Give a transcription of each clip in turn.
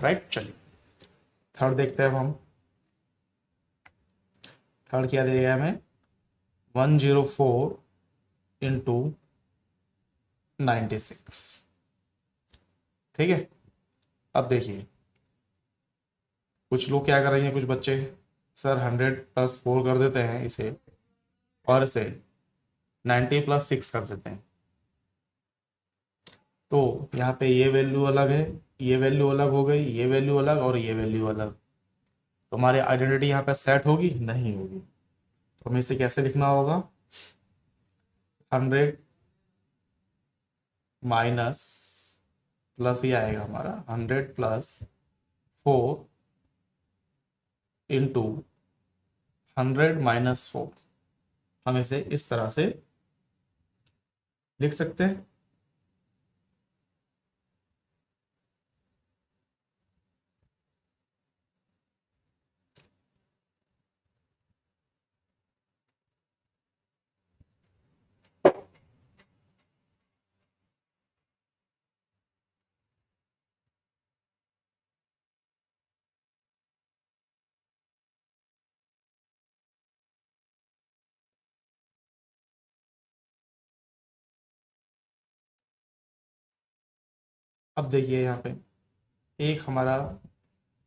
Right. चलिए third देखते हैं अब हम। थर्ड क्या दिया हमें, 104 इंटू 96। ठीक है, अब देखिए कुछ लोग क्या करेंगे, कुछ बच्चे सर 100 + 4 कर देते हैं इसे, और इसे 90 + 6 कर देते हैं। तो यहाँ पे ये वैल्यू अलग है, ये वैल्यू अलग हो गई, ये वैल्यू अलग और ये वैल्यू अलग। तो हमारी आइडेंटिटी यहाँ पे सेट होगी, नहीं होगी। तो हमें इसे कैसे लिखना होगा, 100 माइनस प्लस ये आएगा हमारा 100 + 4 इंटू 100 - 4। हम इसे इस तरह से लिख सकते हैं। अब देखिए यहाँ पे एक हमारा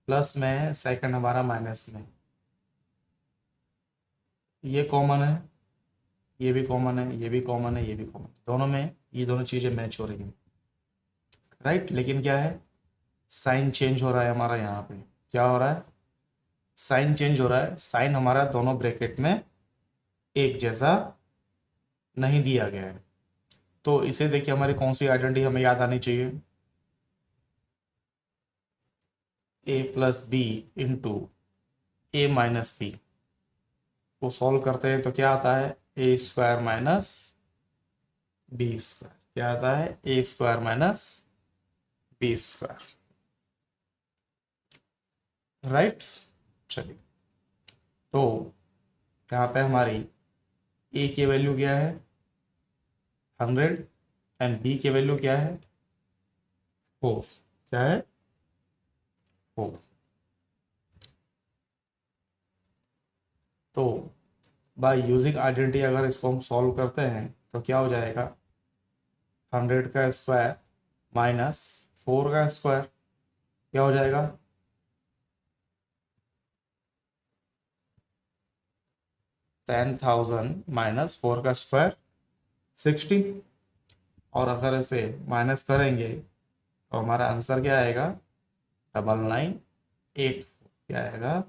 प्लस में है, सेकंड हमारा माइनस में। ये कॉमन है, ये भी कॉमन है, ये भी कॉमन है, ये भी कॉमन, दोनों में ये दोनों चीज़ें मैच हो रही हैं। राइट, लेकिन क्या है, साइन चेंज हो रहा है हमारा यहाँ पे। क्या हो रहा है, साइन चेंज हो रहा है। साइन हमारा दोनों ब्रैकेट में एक जैसा नहीं दिया गया है। तो इसे देखिए हमारी कौन सी आइडेंटिटी हमें याद आनी चाहिए, a+b इंटू a-b को सॉल्व करते हैं तो क्या आता है, a² - b²। क्या आता है, a² - b²। राइट। चलिए तो यहाँ पे हमारी a की वैल्यू क्या है 100 एंड b की वैल्यू क्या है 4। क्या है 4। तो बाय यूजिंग आइडेंटिटी अगर इसको हम सॉल्व करते हैं तो क्या हो जाएगा, 100 का स्क्वायर माइनस 4 का स्क्वायर क्या हो जाएगा, 10,000 माइनस 4 का स्क्वायर 16। और अगर इसे माइनस करेंगे तो हमारा आंसर क्या आएगा, 9984। क्या आएगा,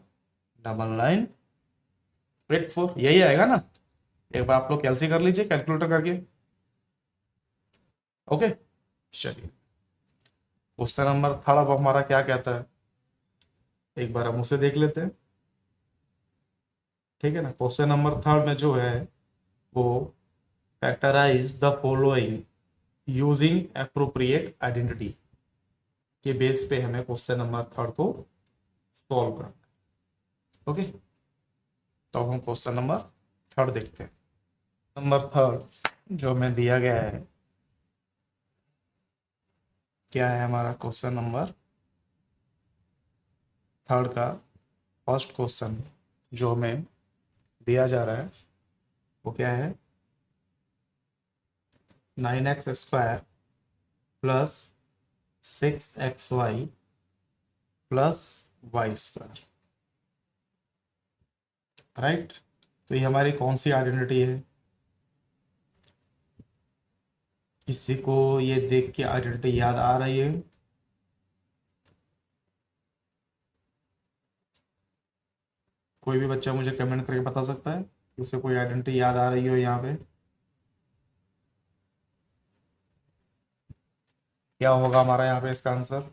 9984, यही आएगा ना। एक बार आप लोग कैलसी कर लीजिए कैलकुलेटर करके। ओके चलिए क्वेश्चन नंबर थर्ड अब हमारा क्या कहता है, एक बार हम उसे देख लेते हैं। ठीक है ना, क्वेश्चन नंबर थर्ड में जो है वो factorise the following using appropriate identity के बेस पे हमें क्वेश्चन नंबर थर्ड को सॉल्व करना है। ओके तो हम क्वेश्चन नंबर थर्ड देखते हैं। नंबर थर्ड जो हमें दिया गया है, क्या है हमारा क्वेश्चन नंबर थर्ड का फर्स्ट क्वेश्चन जो हमें दिया जा रहा है वो क्या है, 9x² plus 6xy plus y²। Right, तो ये हमारी कौन सी आइडेंटिटी है, किसी को ये देख के आइडेंटिटी याद आ रही है, कोई भी बच्चा मुझे कमेंट करके बता सकता है कि उसे कोई आइडेंटिटी याद आ रही हो यहाँ पे। क्या होगा हमारा यहाँ पे इसका आंसर,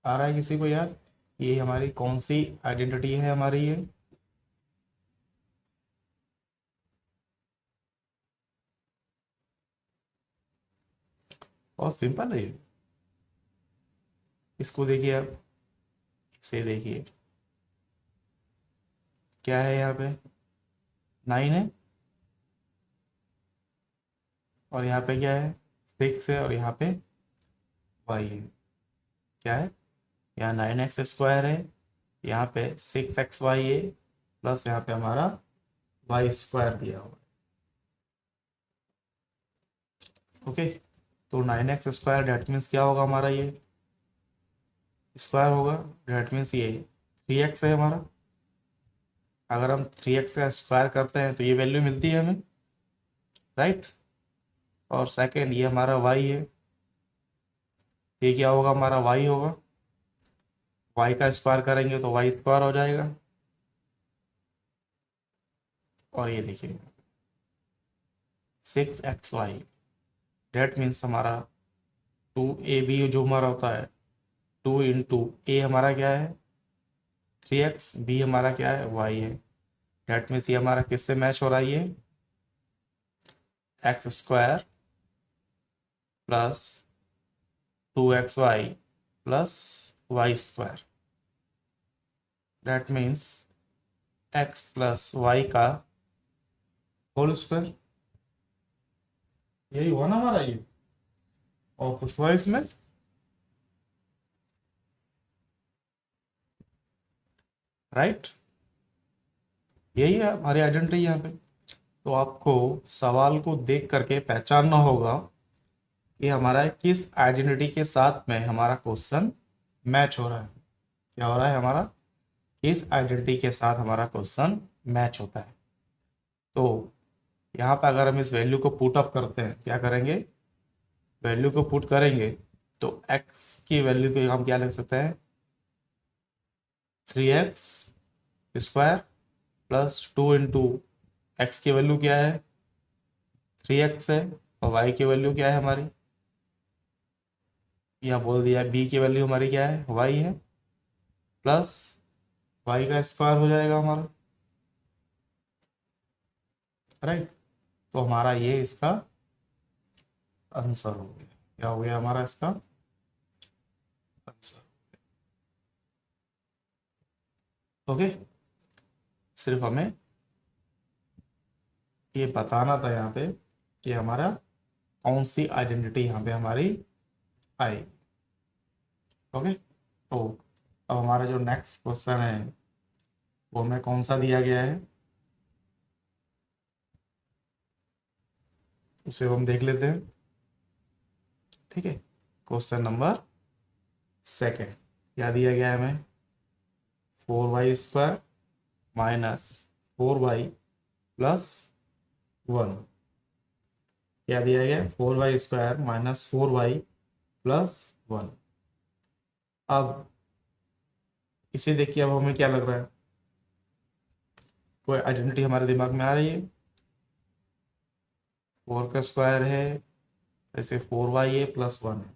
आ रहा है किसी को याद, ये हमारी कौन सी आइडेंटिटी है हमारी ये, बहुत सिंपल है ये। इसको देखिए आप, इसे देखिए, क्या है यहाँ पे 9 है, और यहाँ पे क्या है 6 है, और यहाँ पे वाई है। क्या है, यहाँ 9x² है, यहाँ पे 6xy है, प्लस यहाँ पे हमारा y² दिया हुआ है। ओके, तो 9x² डेट मीन्स क्या होगा हमारा, ये स्क्वायर होगा, डेट मीन्स ये 3x है हमारा। अगर हम 3x का स्क्वायर करते हैं तो ये वैल्यू मिलती है हमें, राइट। और सेकेंड ये हमारा y है, ये क्या होगा हमारा y होगा, y का स्क्वायर करेंगे तो y² हो जाएगा। और ये देखिए 6xy, डेट मीन्स हमारा 2ab जो हमारा होता है 2 इंटू ए हमारा क्या है 3x, बी हमारा क्या है y है। डेट मीन्स ये हमारा किससे मैच हो रहा है, ये x² plus 2xy plus y²। That means x plus y का होल स्क्वायर, यही हुआ ना हमारा ये, और कुछ हुआ इसमें, राइट। यही है हमारी आइडेंटिटी यहाँ पे। तो आपको सवाल को देख करके पहचानना होगा कि हमारा किस आइडेंटिटी के साथ में हमारा क्वेश्चन मैच हो रहा है। क्या हो रहा है हमारा, किस आइडेंटिटी के साथ हमारा क्वेश्चन मैच होता है। तो यहाँ पे अगर हम इस वैल्यू को पुट अप करते हैं, क्या करेंगे, वैल्यू को पुट करेंगे तो x की वैल्यू को हम क्या लिख सकते हैं 3x² प्लस 2 इंटू एक्स की वैल्यू क्या है 3x है, और y की वैल्यू क्या है हमारी, यहाँ बोल दिया b की वैल्यू हमारी क्या है y है, प्लस y का स्क्वायर हो जाएगा हमारा, राइट। तो हमारा ये इसका आंसर हो गया। क्या हो गया हमारा इसका आंसर, ओके। सिर्फ हमें ये बताना था यहाँ पे कि हमारा कौन सी आइडेंटिटी यहाँ पे हमारी आई, ओके। तो अब हमारा जो नेक्स्ट क्वेश्चन है वो हमें कौन सा दिया गया है, उसे हम देख लेते हैं, ठीक है। क्वेश्चन नंबर 2 क्या दिया गया है हमें 4y² माइनस 4y प्लस 1। क्या दिया गया 4y² माइनस 4y प्लस 1। अब इसे देखिए, अब हमें क्या लग रहा है, कोई आइडेंटिटी हमारे दिमाग में आ रही है, 4 का स्क्वायर है, ऐसे 4y है प्लस 1 है,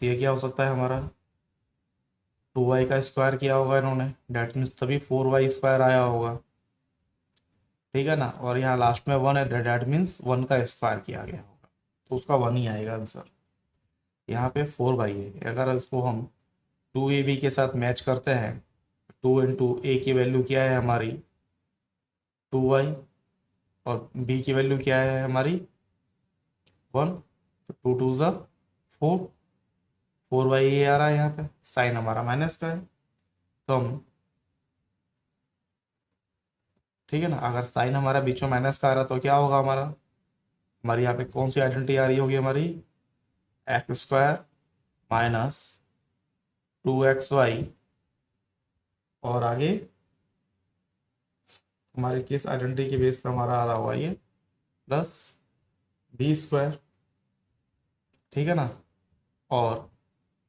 तो ये क्या हो सकता है हमारा 2y का स्क्वायर किया होगा इन्होंने, डेट मीन्स तभी 4y² आया होगा, ठीक है ना। और यहाँ लास्ट में 1 है, डेट मीन्स 1 का स्क्वायर किया गया होगा, तो उसका 1 ही आएगा आंसर। यहाँ पे 4y है, अगर इसको हम 2ab के साथ मैच करते हैं, 2 इंटू ए की वैल्यू क्या है हमारी 2y, और b की वैल्यू क्या है हमारी 1, तो 2 2 ज़ा 4, 4y ये आ रहा है, यहाँ पे साइन हमारा माइनस का है, तो हम, ठीक है ना, अगर साइन हमारा बीच में माइनस का आ रहा है तो क्या होगा हमारा, हमारी यहाँ पे कौन सी आइडेंटिटी आ रही होगी हमारी x² माइनस 2xy, और आगे हमारे किस आइडेंटिटी के बेस पर हमारा आ रहा होगा ये प्लस b², ठीक है ना। और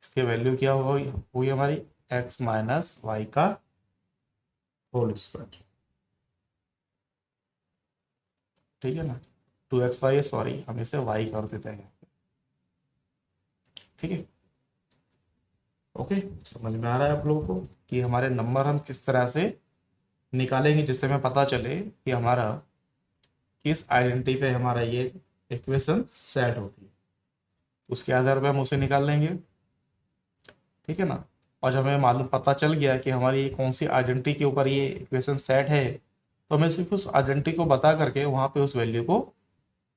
इसके वैल्यू क्या हुई हमारी x माइनस वाई का होल स्क्वायर, ठीक है ना। 2xy, सॉरी हम इसे y कर देते हैं, ठीक है, ओके। समझ में आ रहा है आप लोगों को कि हमारे नंबर हम किस तरह से निकालेंगे, जिससे हमें पता चले कि हमारा किस आइडेंटिटी पे हमारा ये इक्वेशन सेट होती है, उसके आधार पे हम उसे निकाल लेंगे, ठीक है ना। और जब हमें मालूम पता चल गया कि हमारी ये कौन सी आइडेंटिटी के ऊपर ये इक्वेशन सेट है, तो हमें सिर्फ उस आइडेंटिटी को बता करके वहाँ पे उस वैल्यू को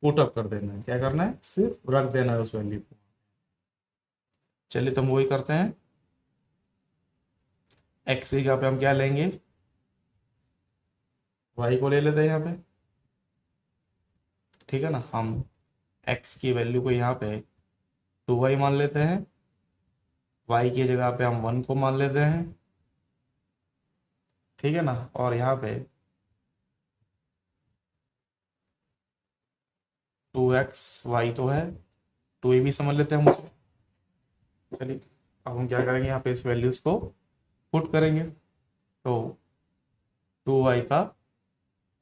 पुट अप कर देना है। क्या करना है? सिर्फ रख देना है उस वैल्यू को। चलिए तो हम वही करते हैं। एक्स की जगह पे हम क्या लेंगे? वाई को ले लेते हैं यहाँ पे। ठीक है ना, हम एक्स की वैल्यू को यहाँ पे 2y मान लेते हैं, y की जगह पे हम 1 को मान लेते हैं। ठीक है ना, और यहाँ पे 2xy तो है, 2a भी समझ लेते हैं हम उसे। चलिए अब हम क्या करेंगे, यहाँ पे इस वैल्यूज को पुट करेंगे। तो 2y का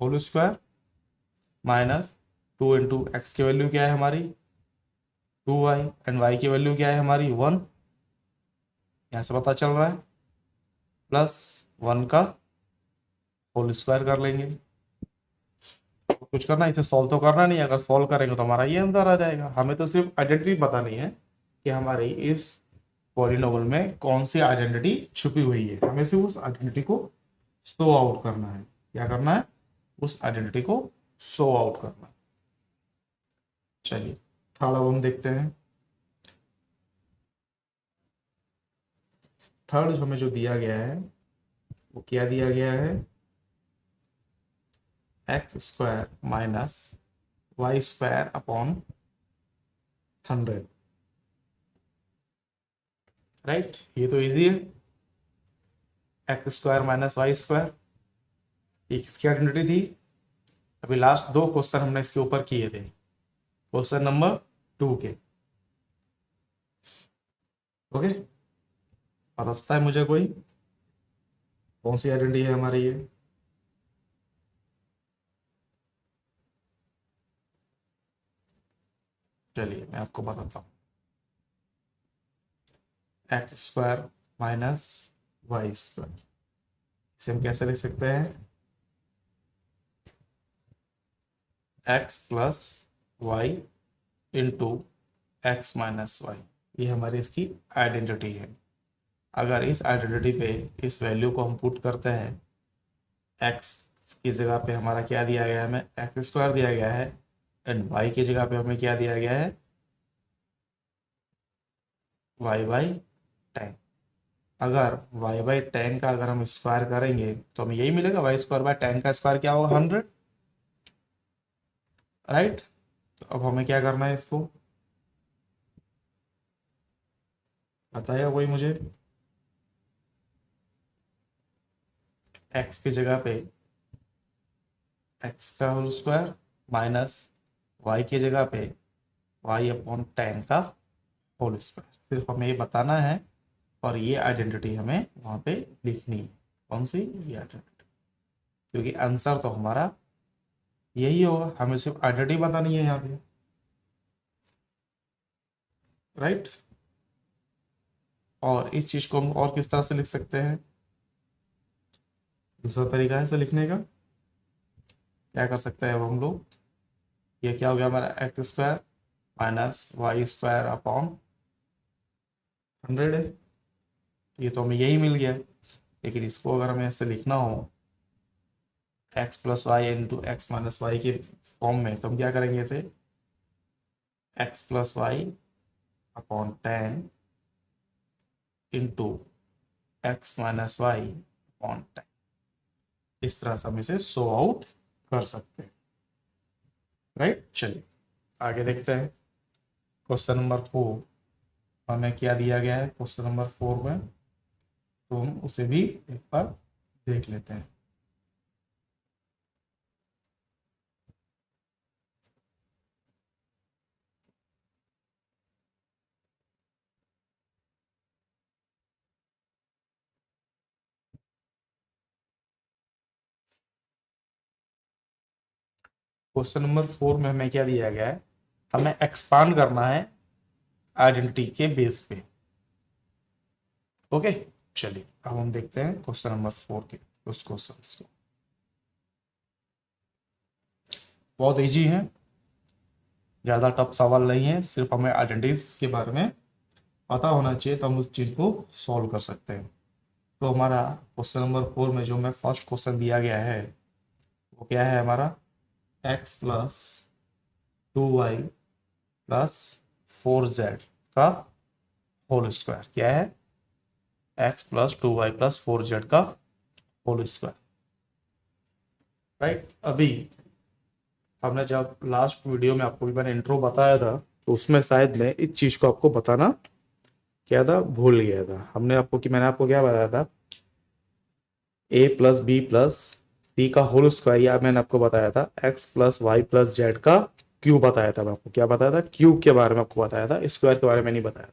whole square minus 2 into x की वैल्यू क्या है हमारी 2y, एंड y की वैल्यू क्या है हमारी 1, यहाँ से पता चल रहा है, प्लस 1 का होल स्क्वायर कर लेंगे। कुछ करना, इसे सॉल्व तो करना नहीं है, अगर सॉल्व करेंगे तो हमारा ये आंसर आ जाएगा। हमें तो सिर्फ आइडेंटिटी बतानी है कि हमारी इस पॉलिनोमियल में कौन सी आइडेंटिटी छुपी हुई है। हमें सिर्फ उस आइडेंटिटी को शो आउट करना है। क्या करना है? उस आइडेंटिटी को शो आउट करना है। चलिए थर्ड अब हम देखते हैं। थर्ड हमें जो दिया गया है वो क्या दिया गया है? X square minus y square upon 100। Right, ये तो इजी है। X square minus y square, ये किसकी आइडेंटिटी थी? अभी लास्ट 2 क्वेश्चन हमने इसके ऊपर किए थे, क्वेश्चन नंबर 2 के। ओके, पता है मुझे कोई कौन सी आइडेंटिटी है हमारी ये? चलिए मैं आपको बताता हूँ। X square minus y square, इसे हम कैसे लिख सकते हैं? X plus y into x minus y, ये हमारी इसकी आइडेंटिटी है। अगर इस आइडेंटिटी पे इस वैल्यू को हम पुट करते हैं, एक्स की जगह पे हमारा क्या दिया गया है? हमें एक्स स्क्वायर दिया गया है, एंड वाई की जगह पे हमें क्या दिया गया है? Y by 10। अगर y बाई 10 का अगर हम स्क्वायर करेंगे तो हमें यही मिलेगा, वाई स्क्वायर बाय 10 का स्क्वायर क्या होगा? 100। राइट, तो अब हमें क्या करना है? इसको बताएगा कोई मुझे? x की जगह पे x का होल स्क्वायर माइनस y की जगह पे y अपॉन 10 का होल स्क्वायर, सिर्फ हमें ये बताना है। और ये आइडेंटिटी हमें वहां पे लिखनी है। कौन सी? ये आइडेंटिटी, क्योंकि आंसर तो हमारा यही होगा, हमें सिर्फ आइडेंटिटी बतानी है यहाँ पे। राइट, और इस चीज को हम और किस तरह से लिख सकते हैं? दूसरा तरीका है इसे लिखने का। क्या कर सकते हैं अब हम लोग? ये क्या हो गया हमारा? X square minus y square upon 100 है। ये तो हमें यही मिल गया, लेकिन इसको अगर हमें ऐसे लिखना हो x plus y into x minus y के फॉर्म में, तो हम क्या करेंगे? इसे x plus y upon 10 into x minus y upon 10, इस तरह से हम इसे शो आउट कर सकते हैं। राइट, चलिए आगे देखते हैं। क्वेश्चन नंबर 4 हमें क्या दिया गया है? क्वेश्चन नंबर 4 में तो हम उसे भी एक बार देख लेते हैं। क्वेश्चन नंबर 4 में हमें क्या दिया गया है? हमें एक्सपांड करना है आइडेंटिटी के बेस पे। ओके, चलिए अब हम देखते हैं क्वेश्चन नंबर 4 के उस क्वेश्चन को। बहुत इजी है, ज़्यादा टफ सवाल नहीं है, सिर्फ हमें आइडेंटिटीज के बारे में पता होना चाहिए तो हम उस चीज़ को सॉल्व कर सकते हैं। तो हमारा क्वेश्चन नंबर 4 में जो हमें फर्स्ट क्वेश्चन दिया गया है वो क्या है हमारा, x plus 2y plus 4z का होल स्क्वायर। क्या है, x plus 2y plus 4z का होल स्क्वायर। राइट, अभी हमने जब लास्ट वीडियो में आपको भी मैंने इंट्रो बताया था तो उसमें शायद मैं इस चीज़ को आपको बताना क्या था, भूल गया था। मैंने आपको क्या बताया था, a plus b plus c का होल स्क्वायर, या मैंने आपको बताया था x plus y plus z का क्यूब बताया था। मैं आपको क्या बताया था, क्यूब के बारे में आपको बताया था, स्क्वायर के बारे में नहीं बताया।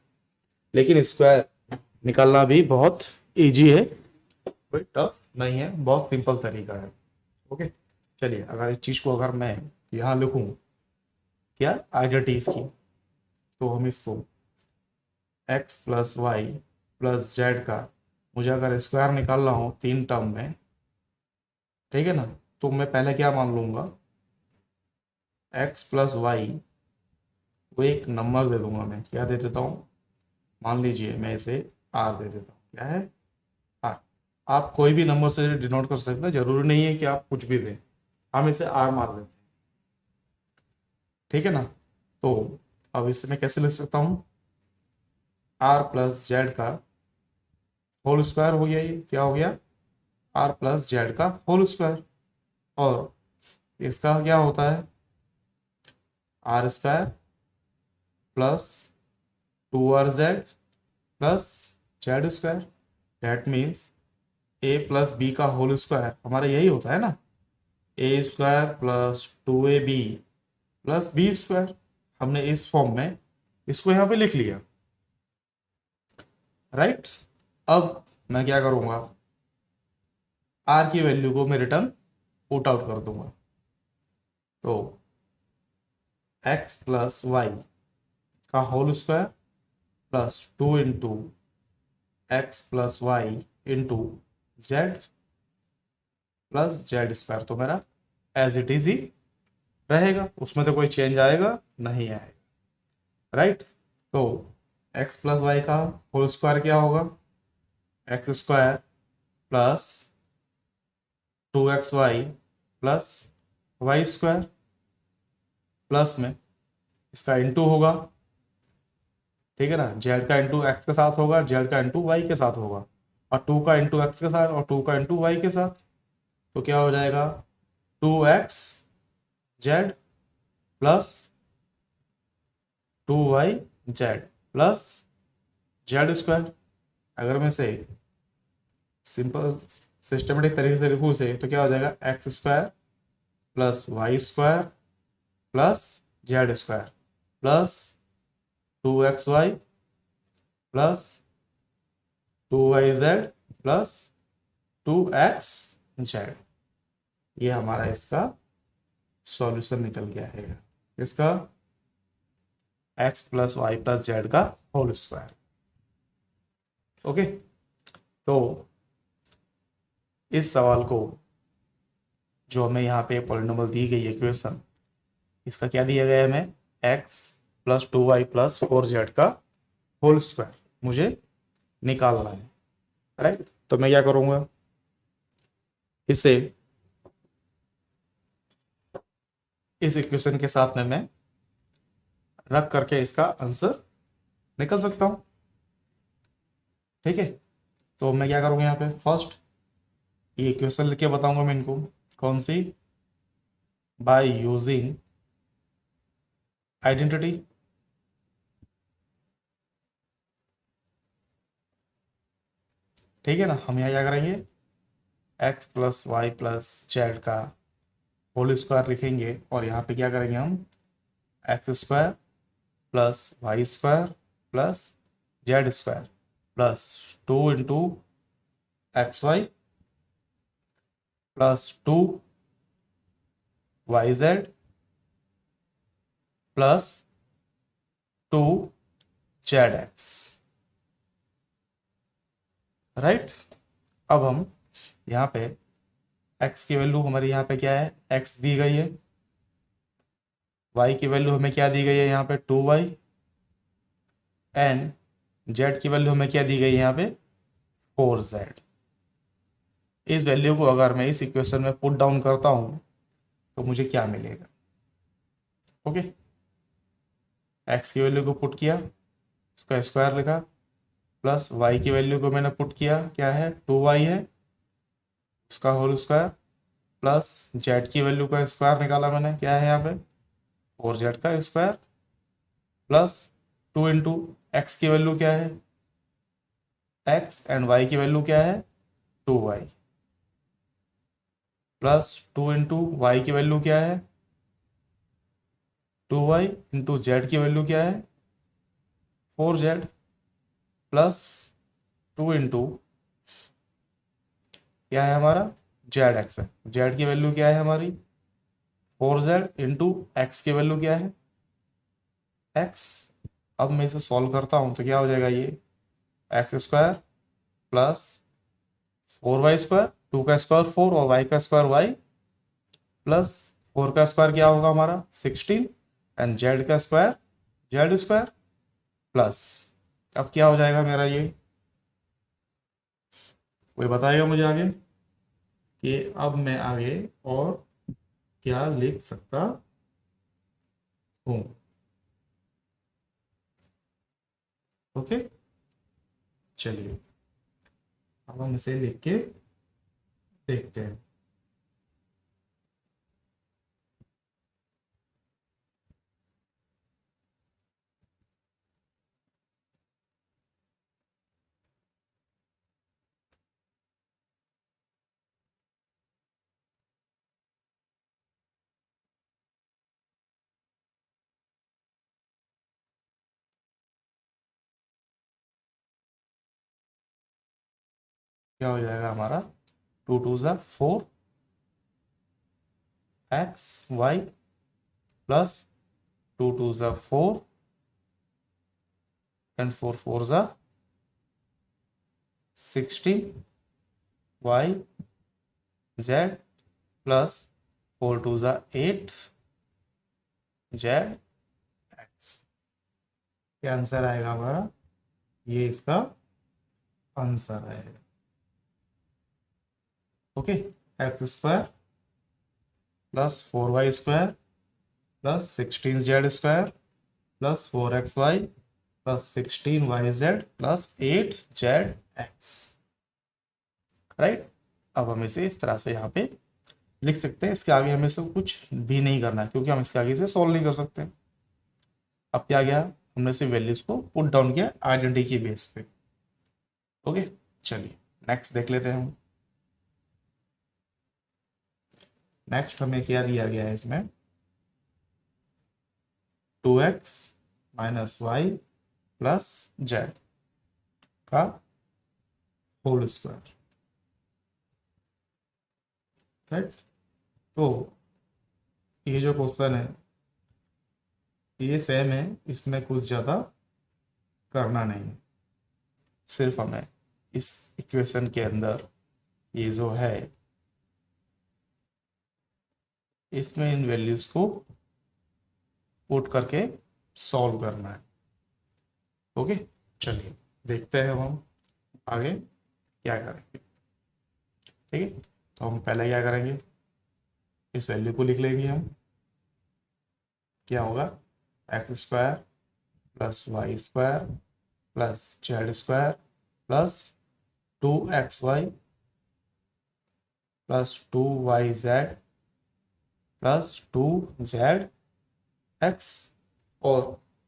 लेकिन स्क्वायर निकालना भी बहुत इजी है, कोई टफ नहीं है, बहुत सिंपल तरीका है। ओके, चलिए अगर इस चीज़ को अगर मैं यहाँ लिखूँ क्या आइडेंटिटीज की, तो हम इसको x plus y plus z का मुझे अगर स्क्वायर निकालना हो 3 टर्म में, ठीक है ना, तो मैं पहले क्या मान लूँगा, x प्लस वाई को एक नंबर दे दूंगा। मैं क्या दे देता हूँ, मान लीजिए मैं इसे r दे देता हूँ। क्या है, r। आप कोई भी नंबर से डिनोट कर सकते हैं, जरूरी नहीं है कि आप कुछ भी दें, हम इसे r मार देते हैं, ठीक है ना। तो अब इसे मैं कैसे लिख सकता हूँ, r प्लस जेड का होल स्क्वायर हो गया। ये क्या हो गया, r प्लस जेड का होल स्क्वायर। और इसका क्या होता है, r square plus 2rz plus z square. That means a plus b का होल स्क्वायर हमारा यही होता है ना, a square plus 2ab plus b square. हमने इस फॉर्म में इसको यहाँ पे लिख लिया। राइट, अब मैं क्या करूँगा, r की वैल्यू को मैं रिटर्न पुट आउट कर दूंगा। तो x प्लस वाई का whole square plus 2 into x plus y into z plus z square, तो मेरा एज इट इज ही रहेगा, उसमें तो कोई चेंज आएगा नहीं आएगा। राइट, तो x प्लस वाई का होल स्क्वायर क्या होगा, x square plus 2xy plus y square, plus में इसका इंटू होगा, ठीक है ना, जेड का इंटू एक्स के साथ होगा, जेड का इंटू वाई के साथ होगा, और 2 का इंटू एक्स के साथ और 2 का इंटू वाई के साथ। तो क्या हो जाएगा, 2x Z plus 2y Z plus z square. अगर मैं से सिंपल सिस्टमेटिक तरीके से लिखूँ इसे, तो क्या हो जाएगा, x square plus y square plus z square plus 2xy plus 2yz plus 2xz। ये हमारा इसका सॉल्यूशन निकल गया है, इसका x plus y plus z का होल स्क्वायर। ओके, तो इस सवाल को जो हमें यहाँ पे पॉलिनोमियल दी गई इक्वेशन, इसका क्या दिया गया है, हमें x plus 2y plus 4z का होल स्क्वायर मुझे निकालना है। राइट, तो मैं क्या करूँगा, इसे इस इक्वेशन के साथ में मैं रख करके इसका आंसर निकल सकता हूँ। ठीक है, तो मैं क्या करूँगा, यहाँ पे फर्स्ट ये इक्वेशन लिख के बताऊंगा मैं इनको, कौन सी, बाय यूजिंग आइडेंटिटी। ठीक है ना, हम यहाँ क्या करेंगे, x plus y plus z का होल स्क्वायर लिखेंगे, और यहाँ पे क्या करेंगे हम, x square plus y square plus z square plus 2 into x y plus 2yz plus 2zx। Right, अब हम यहाँ पे x की वैल्यू हमारी यहाँ पे क्या है, x दी गई है, y की वैल्यू हमें क्या दी गई है यहाँ पे 2y, एंड जेड की वैल्यू हमें क्या दी गई है यहाँ पे 4z। इस वैल्यू को अगर मैं इस इक्वेशन में पुट डाउन करता हूँ तो मुझे क्या मिलेगा? ओके, एक्स की वैल्यू को पुट किया, उसका स्क्वायर लिखा, प्लस वाई की वैल्यू को मैंने पुट किया, क्या है 2y है, उसका होल स्क्वायर, प्लस जेड की वैल्यू का स्क्वायर निकाला मैंने, क्या है यहाँ पे 4z का स्क्वायर, प्लस 2 इंटू एक्स की वैल्यू क्या है x एंड y की वैल्यू क्या है 2y, प्लस 2 इंटू वाई की वैल्यू क्या है 2y, इंटू जेड की वैल्यू क्या है 4z, प्लस 2 इंटू क्या है हमारा जेड एक्स है, जेड की वैल्यू क्या है हमारी 4z, इंटू एक्स की वैल्यू क्या है x। अब मैं इसे सॉल्व करता हूं तो क्या हो जाएगा, ये x square plus 4y square, 2 का स्क्वायर 4 और y का स्क्वायर y, प्लस 4 का स्क्वायर क्या होगा हमारा 16 एंड जेड का स्क्वायर जेड स्क्वायर, प्लस अब क्या हो जाएगा मेरा, ये कोई बताएगा मुझे आगे कि अब मैं आगे और क्या लिख सकता हूं? ओके, चलिए अब हम इसे लिख के देखते हैं। क्या हो जाएगा हमारा 2 2 ज़ा 4 एक्स वाई, प्लस 2 2 ज़ा 4 एंड 4 4 ज़ा 16 वाई जेड, प्लस 4 2 ज़ा 8 जेड एक्स। क्या आंसर आएगा हमारा, ये इसका आंसर आएगा। Okay, x square plus 4y square plus 16z square plus 4xy plus 16yz plus 8zx। Right, अब हम इसे इस तरह से यहाँ पे लिख सकते हैं। इसके आगे हमें से कुछ भी नहीं करना है क्योंकि हम इसके आगे से सॉल्व नहीं कर सकते। अब क्या गया, हमने सिर्फ वैल्यूज को पुट डाउन किया आइडेंटिटी के बेस पे। ओके, चलिए नेक्स्ट देख लेते हैं हम। नेक्स्ट हमें क्या दिया गया है इसमें 2x minus y plus z का होल स्क्वायर। राइट, तो ये जो क्वेश्चन है ये सेम है, इसमें कुछ ज़्यादा करना नहीं है। सिर्फ हमें इस इक्वेशन के अंदर ये जो है इसमें इन वैल्यूज को पुट करके सॉल्व करना है। ओके, चलिए देखते हैं हम आगे क्या करेंगे। ठीक है, तो हम पहले क्या करेंगे, इस वैल्यू को लिख लेंगे हम। क्या होगा x square plus y square plus z square plus 2xy plus 2yz plus 2zx। और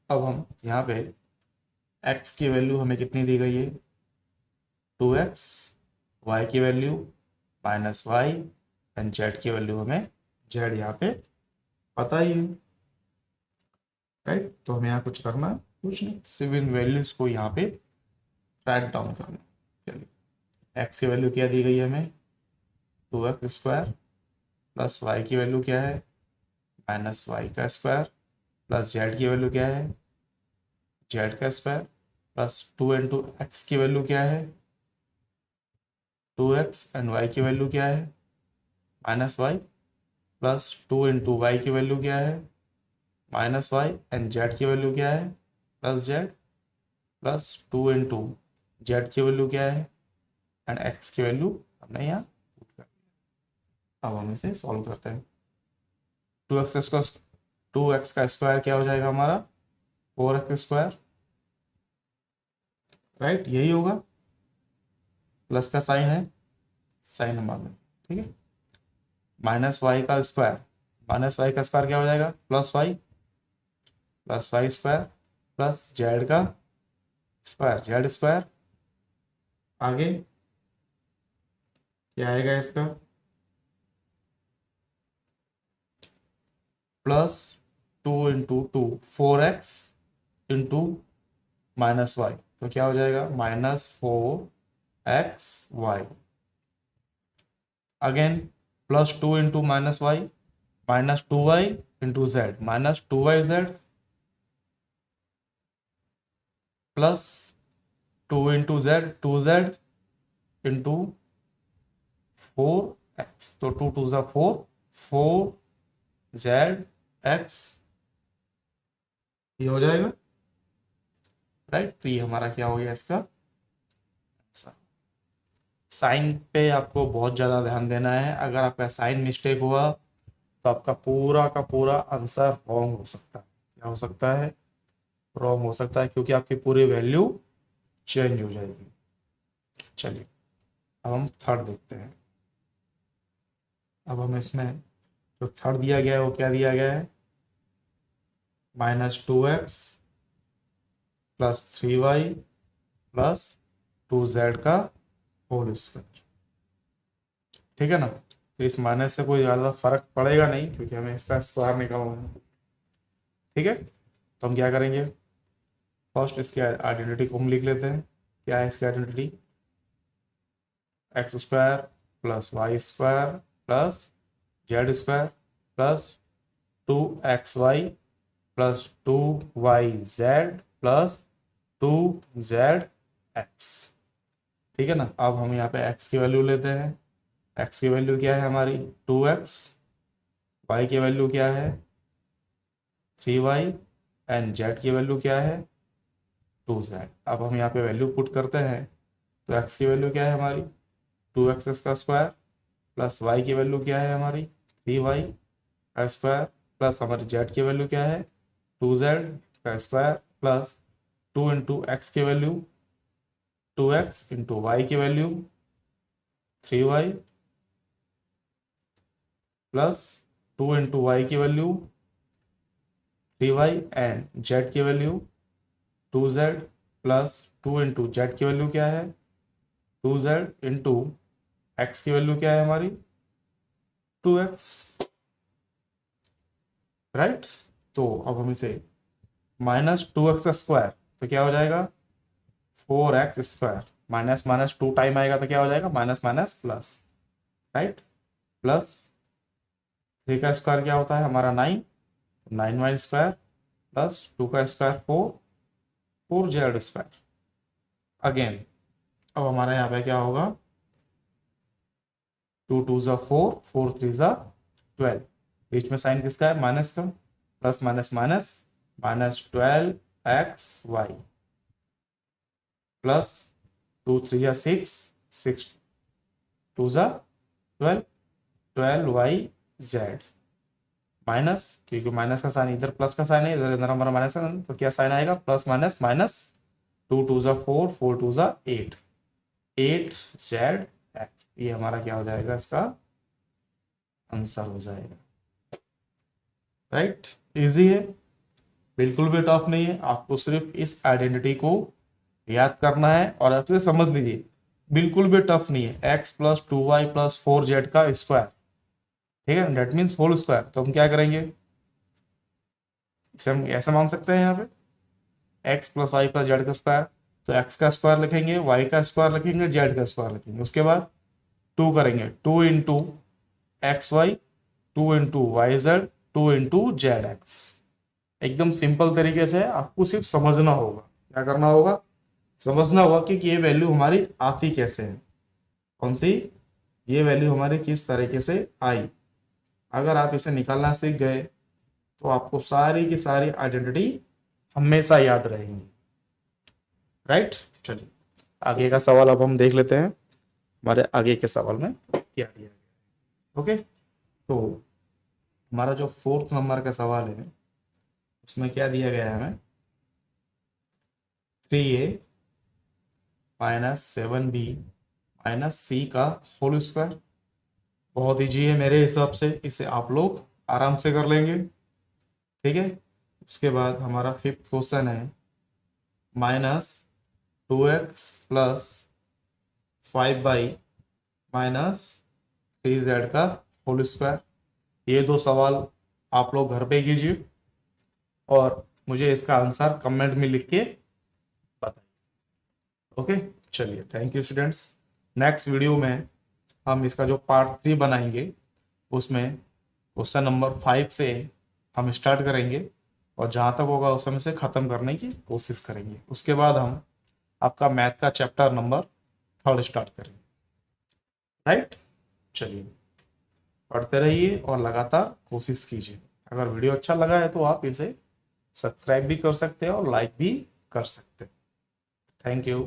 अब हम यहाँ पे x की वैल्यू हमें कितनी दी गई है 2x, y की value minus y and z की वैल्यू हमें z यहाँ पे पता ही है। राइट, तो हमें यहाँ कुछ करना कुछ नहीं, सिर्फ इन वैल्यूज को यहाँ पे राइट डाउन करना। चलिए एक्स की वैल्यू क्या दी गई है हमें 2x स्क्वायर प्लस वाई की वैल्यू क्या है माइनस वाई का स्क्वायर प्लस जेड की वैल्यू क्या है जेड का स्क्वायर प्लस 2 इंटू एक्स की वैल्यू क्या है 2x एंड वाई की वैल्यू क्या है minus y plus 2 into y की वैल्यू क्या है माइनस वाई एंड जेड की वैल्यू क्या है plus z, plus 2 into z की वैल्यू क्या है एंड एक्स की वैल्यू हमने यहाँ पुट कर दिया। अब हम इसे सॉल्व करते हैं। 2x का स्क्वायर क्या हो जाएगा हमारा 4x स्क्वायर, राइट, यही होगा। प्लस का साइन है, साइन हम बाद में, ठीक है। माइनस वाई का स्क्वायर, माइनस वाई का स्क्वायर क्या हो जाएगा plus y square plus z का स्क्वायर जेड स्क्वायर। आगे क्या आएगा इसका plus 2 into 2 4x into minus y, तो क्या हो जाएगा -4xy। Again plus 2 into minus y -2y into z -2yz plus 2 into z 2z into 4x, तो 2 2 ज़ा 4 4zx ये हो जाएगा, राइट। तो ये हमारा क्या हो गया इसका आंसर। साइन पे आपको बहुत ज़्यादा ध्यान देना है। अगर आपका साइन मिस्टेक हुआ तो आपका पूरा का पूरा आंसर रॉन्ग हो सकता है। क्या हो सकता है रॉन्ग हो सकता है, क्योंकि आपकी पूरी वैल्यू चेंज हो जाएगी। चलिए अब हम थर्ड देखते हैं। अब हम इसमें जो थर्ड दिया गया है वो क्या दिया गया है -2x plus 3y plus 2z का होल स्क्वायर, ठीक है ना। तो इस माइनस से कोई ज़्यादा फर्क पड़ेगा नहीं, क्योंकि हमें इसका स्क्वायर निकालना है, ठीक है। तो हम क्या करेंगे फर्स्ट इसकी आइडेंटिटी को हम लिख लेते हैं। क्या है इसकी identity x square plus y square plus z square plus 2xy plus 2yz plus 2zx, ठीक है ना। अब हम यहाँ पे x की वैल्यू लेते हैं। x की वैल्यू क्या है हमारी 2x, y की वैल्यू क्या है 3y एंड z की वैल्यू क्या है 2z। अब हम यहाँ पे वैल्यू पुट करते हैं, तो x की वैल्यू क्या है हमारी 2x का स्क्वायर प्लस y की वैल्यू क्या है हमारी 3y का स्क्वायर प्लस हमारी z की वैल्यू क्या है 2z का स्क्वायर प्लस 2 इंटू एक्स की वैल्यू 2x इंटू वाई की value 3y plus 2 into y की वैल्यू 3y एंड z की value 2z plus 2 into z की वैल्यू क्या है 2z इंटू एक्स की वैल्यू क्या है हमारी 2x, राइट। तो अब हम इसे -2x स्क्वायर, तो क्या हो जाएगा 4x square, minus minus 2 time आएगा तो क्या हो जाएगा minus minus plus, right. Plus 3 का स्क्वायर क्या होता है हमारा 9 9y स्क्वायर प्लस 2 का स्क्वायर 4 स्क्वायर। अगेन अब हमारा यहाँ पे क्या होगा 2 2 ज़ा 4 4 3 ज़ा 12, बीच में साइन किसका है माइनस का, plus minus minus -12xy plus 2 3 ज़ा 6 6 2 ज़ा 12 12yz माइनस, क्योंकि माइनस का साइन इधर प्लस का साइन है, इधर हमारा माइनस का, तो क्या साइन आएगा प्लस माइनस माइनस 2 2 ज़ा 4 4 2 ज़ा 8 8zx, ये हमारा क्या हो जाएगा इसका आंसर हो जाएगा, राइट। इजी है, बिल्कुल भी टफ नहीं है। आपको सिर्फ इस आइडेंटिटी को याद करना है और आपसे समझ लीजिए बिल्कुल भी टफ नहीं है। x plus 2y plus 4z का स्क्वायर, ठीक है, डेट मीन्स होल स्क्वायर। तो हम क्या करेंगे इसे हम ऐसा मान सकते हैं यहाँ पे x plus y plus z का स्क्वायर, तो x का स्क्वायर लिखेंगे y का स्क्वायर लिखेंगे z का स्क्वायर लिखेंगे, उसके बाद 2 करेंगे 2 into x y 2 into y z 2 into z x. एकदम सिंपल तरीके से आपको सिर्फ समझना होगा, क्या करना होगा समझना होगा कि ये वैल्यू हमारी आती कैसे है, कौन सी ये वैल्यू हमारी किस तरीके से आई। अगर आप इसे निकालना सीख गए तो आपको सारी की सारी आइडेंटिटी हमेशा याद रहेंगी। राइट। चलिए आगे का सवाल अब हम देख लेते हैं, हमारे आगे के सवाल में क्या दिया गया। ओके, तो हमारा जो 4th नंबर का सवाल है उसमें क्या दिया गया है हमें, 3a माइनस 7b माइनस सी का होल स्क्वायर। बहुत ईजी है मेरे हिसाब से, इसे आप लोग आराम से कर लेंगे। ठीक है, उसके बाद हमारा 5th क्वेश्चन है minus 2x plus 5y minus 3z का होल स्क्वायर। ये दो सवाल आप लोग घर पे कीजिए और मुझे इसका आंसर कमेंट में लिख के बताइए। ओके, चलिए thank you students. Next video में हम इसका जो पार्ट 3 बनाएंगे उसमें क्वेश्चन नंबर 5 से हम स्टार्ट करेंगे और जहाँ तक होगा उस समय से ख़त्म करने की कोशिश करेंगे। उसके बाद हम आपका मैथ का चैप्टर नंबर 3 स्टार्ट करेंगे। राइट, चलिए पढ़ते रहिए और लगातार कोशिश कीजिए। अगर वीडियो अच्छा लगा है तो आप इसे सब्सक्राइब भी कर सकते हैं और लाइक भी कर सकते हैं। Thank you.